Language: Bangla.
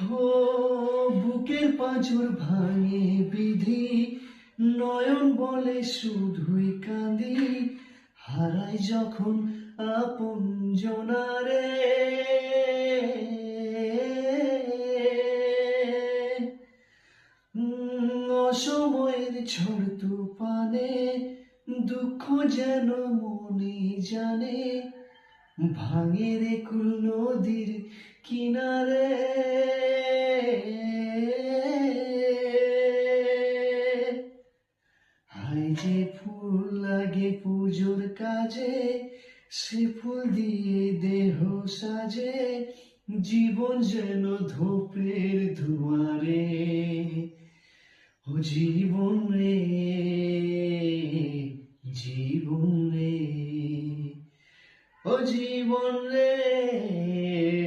হো বুকের পাঁজর ভাঙে বিধি, নয়ন বলে শুধুই কাঁদি, হারাই যখন আপন জনারে। অসময়ের ঝড় তুফানে দুঃখ যেন মনে জানে, ভাঙে রে কুল নদীর কিনারে। হায় যে ফুল লাগে পুজোর কাজে, সে ফুল দিয়ে দেহ সাজে, জীবন যেন ধূপের ধোঁয়ারে। ও জীবন রে, জীবন রে, ও জীবন রে।